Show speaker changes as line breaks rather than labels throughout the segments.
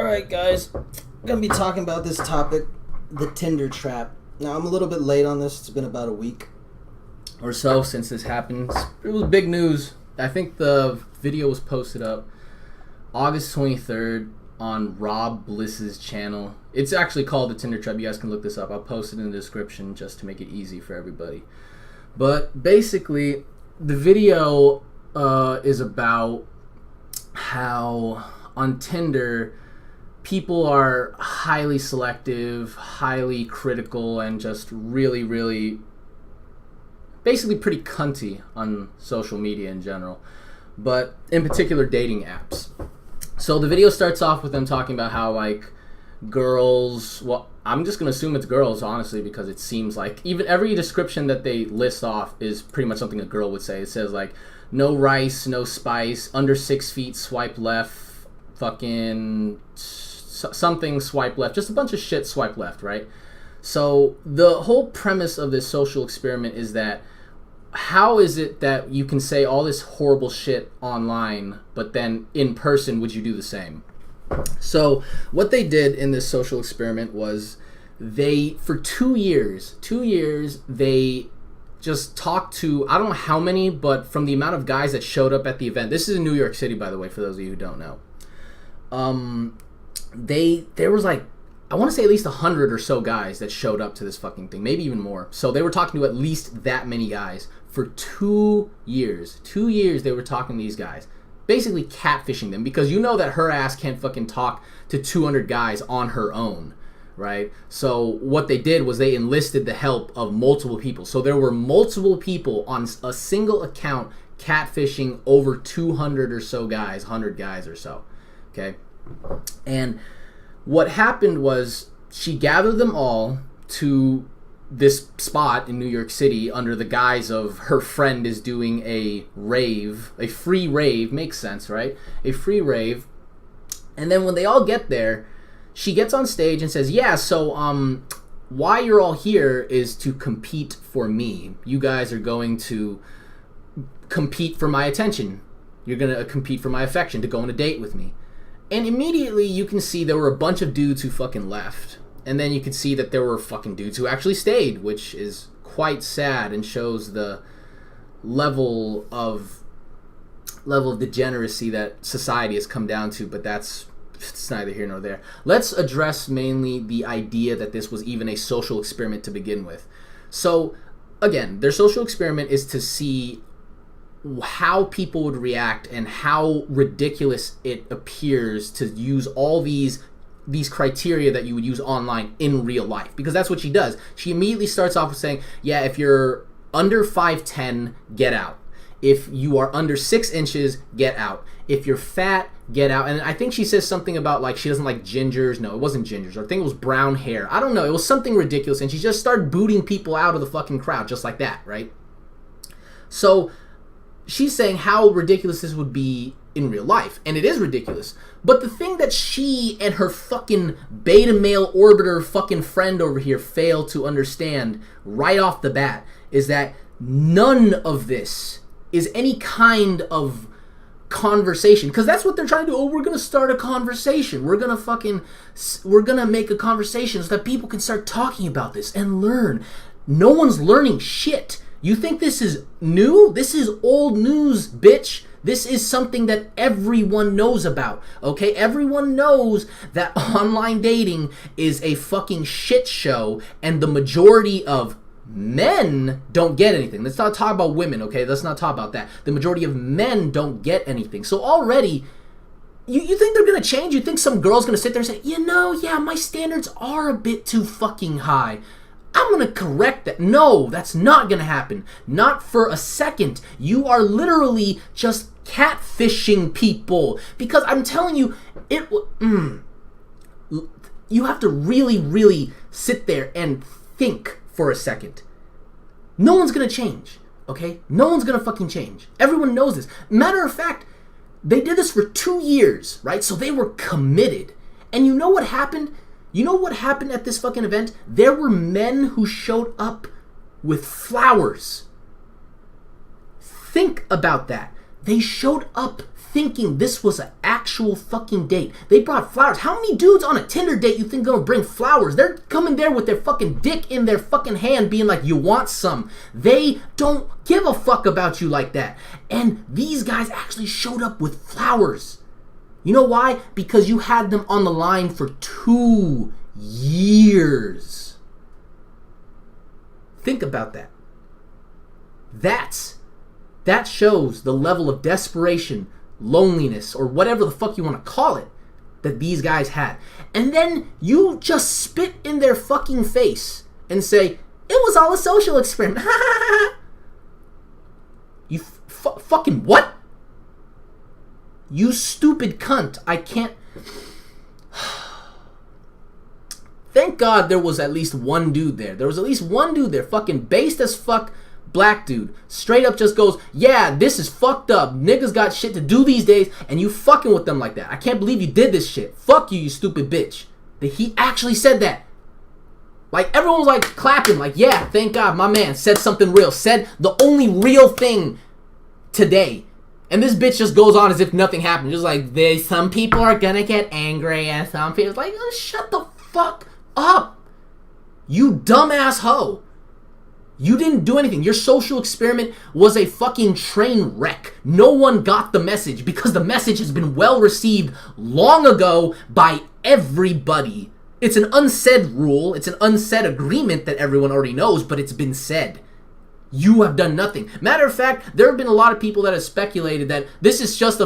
Alright guys, I'm going to be talking about this topic, the Tinder trap. Now I'm a little bit late on this, it's been about a week or so since this happened. It was big news. I think the video was posted up August 23rd on Rob Bliss's channel. It's actually called the Tinder trap, you guys can look this up. I'll post it in the description just to make it easy for everybody. But basically, the video is about how on Tinder people are highly selective, highly critical, and just really basically pretty cunty on social media in general, but in particular dating apps. So the video starts off with them talking about how like girls, well, I'm just going to assume it's girls honestly, because it seems like even every description that they list off is pretty much something a girl would say. It says like no rice, no spice, under 6 feet, swipe left, fucking something, swipe left, just a bunch of shit, swipe left, right? So the whole premise of this social experiment is that how is it that you can say all this horrible shit online, but then in person would you do the same? So what they did in this social experiment was they, for 2 years, they just talked to, I don't know how many, but from the amount of guys that showed up at the event, this is in New York City, by the way, for those of you who don't know. There was like, I want to say at least 100 or so guys that showed up to this fucking thing, maybe even more. So they were talking to at least that many guys for 2 years. 2 years they were talking to these guys, basically catfishing them, because you know that her ass can't fucking talk to 200 guys on her own, right? So what they did was they enlisted the help of multiple people. So there were multiple people on a single account catfishing over 200 or so guys, 100 guys or so, okay? And what happened was she gathered them all to this spot in New York City under the guise of her friend is doing a rave, a free rave, makes sense, right? A free rave. And then when they all get there, she gets on stage and says, yeah, so why you're all here is to compete for me. You guys are going to compete for my attention. You're going to compete for my affection, to go on a date with me. And immediately you can see there were a bunch of dudes who fucking left. And then you could see that there were fucking dudes who actually stayed, which is quite sad and shows the level of degeneracy that society has come down to, but it's neither here nor there. Let's address mainly the idea that this was even a social experiment to begin with. So, again, their social experiment is to see how people would react and how ridiculous it appears to use all these criteria that you would use online in real life, because that's what she does. She immediately starts off with saying, yeah, if you're under 5'10", get out. If you are under 6 inches, get out. If you're fat, get out. And I think she says something about like she doesn't like gingers. No, it wasn't gingers. I think it was brown hair. I don't know. It was something ridiculous, and she just started booting people out of the fucking crowd just like that, right? So she's saying how ridiculous this would be in real life, and it is ridiculous. But the thing that she and her fucking beta male orbiter fucking friend over here fail to understand right off the bat is that none of this is any kind of conversation, because that's what they're trying to do. Oh, we're gonna start a conversation. We're gonna make a conversation so that people can start talking about this and learn. No one's learning shit. You think this is new? This is old news, bitch. This is something that everyone knows about, okay? Everyone knows that online dating is a fucking shit show, and the majority of men don't get anything. Let's not talk about women, okay? Let's not talk about that. The majority of men don't get anything. So already, you think they're going to change? You think some girl's going to sit there and say, yeah, my standards are a bit too fucking high. I'm going to correct that. No, that's not going to happen. Not for a second. You are literally just catfishing people. Because I'm telling you, you have to really sit there and think for a second. No one's going to change, okay? No one's going to fucking change. Everyone knows this. Matter of fact, they did this for 2 years, right? So they were committed. And you know what happened? You know what happened at this fucking event? There were men who showed up with flowers. Think about that. They showed up thinking this was an actual fucking date. They brought flowers. How many dudes on a Tinder date you think gonna bring flowers? They're coming there with their fucking dick in their fucking hand being like, you want some. They don't give a fuck about you like that. And these guys actually showed up with flowers. You know why? Because you had them on the line for 2 years. Think about that. That shows the level of desperation, loneliness, or whatever the fuck you want to call it, that these guys had. And then you just spit in their fucking face and say, it was all a social experiment. You fucking what? You stupid cunt. I can't... Thank God there was at least one dude there. There was at least one dude there, fucking based as fuck, black dude, straight up just goes, yeah, this is fucked up. Niggas got shit to do these days, and you fucking with them like that. I can't believe you did this shit. Fuck you, you stupid bitch. That he actually said that. Like, everyone was like clapping, like, yeah, thank God, my man said something real. Said the only real thing today. And this bitch just goes on as if nothing happened. Just like, some people are gonna get angry, and some people, like, oh, shut the fuck up. You dumbass hoe. You didn't do anything. Your social experiment was a fucking train wreck. No one got the message because the message has been well received long ago by everybody. It's an unsaid rule. It's an unsaid agreement that everyone already knows, but it's been said. You have done nothing. Matter of fact, there have been a lot of people that have speculated that this is just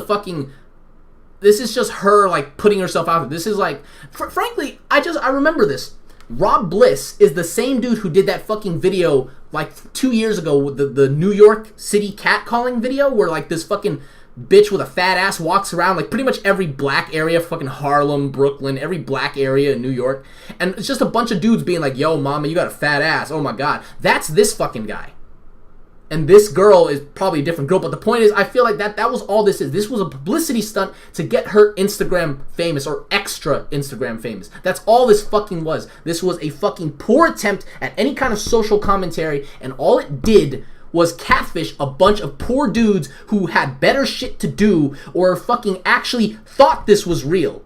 her like putting herself out there. This is like, frankly, I remember this. Rob Bliss is the same dude who did that fucking video like 2 years ago, the New York City catcalling video where like this fucking bitch with a fat ass walks around like pretty much every black area, fucking Harlem, Brooklyn, every black area in New York. And it's just a bunch of dudes being like, yo, mama, you got a fat ass. Oh my God. That's this fucking guy. And this girl is probably a different girl, but the point is, I feel like that was all this is. This was a publicity stunt to get her Instagram famous, or extra Instagram famous. That's all this fucking was. This was a fucking poor attempt at any kind of social commentary, and all it did was catfish a bunch of poor dudes who had better shit to do, or fucking actually thought this was real.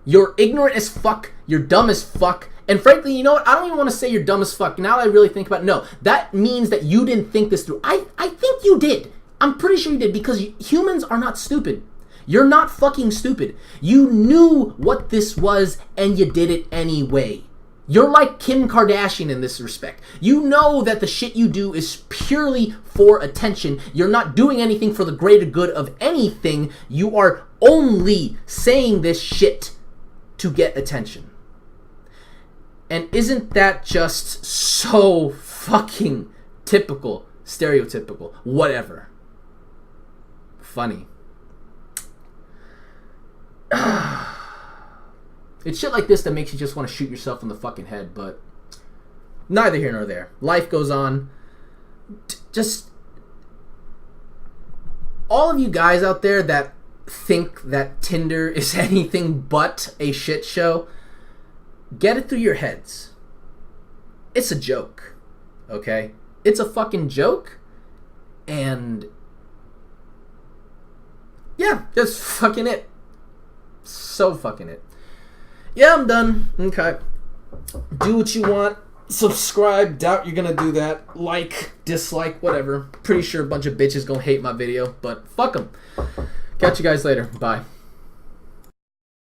You're ignorant as fuck, you're dumb as fuck, and frankly, you know what? I don't even want to say you're dumb as fuck. Now that I really think about it, no. That means that you didn't think this through. I think you did. I'm pretty sure you did, because humans are not stupid. You're not fucking stupid. You knew what this was, and you did it anyway. You're like Kim Kardashian in this respect. You know that the shit you do is purely for attention. You're not doing anything for the greater good of anything. You are only saying this shit to get attention. And isn't that just so fucking typical, stereotypical, whatever? Funny. It's shit like this that makes you just want to shoot yourself in the fucking head, but neither here nor there. Life goes on. Just all of you guys out there that think that Tinder is anything but a shit show, get it through your heads. It's a joke, okay? It's a fucking joke, and yeah, that's fucking it. So fucking it. Yeah, I'm done. Okay. Do what you want. Subscribe. Doubt you're gonna do that. Like, dislike, whatever. Pretty sure a bunch of bitches gonna hate my video, but fuck them. Catch you guys later. Bye.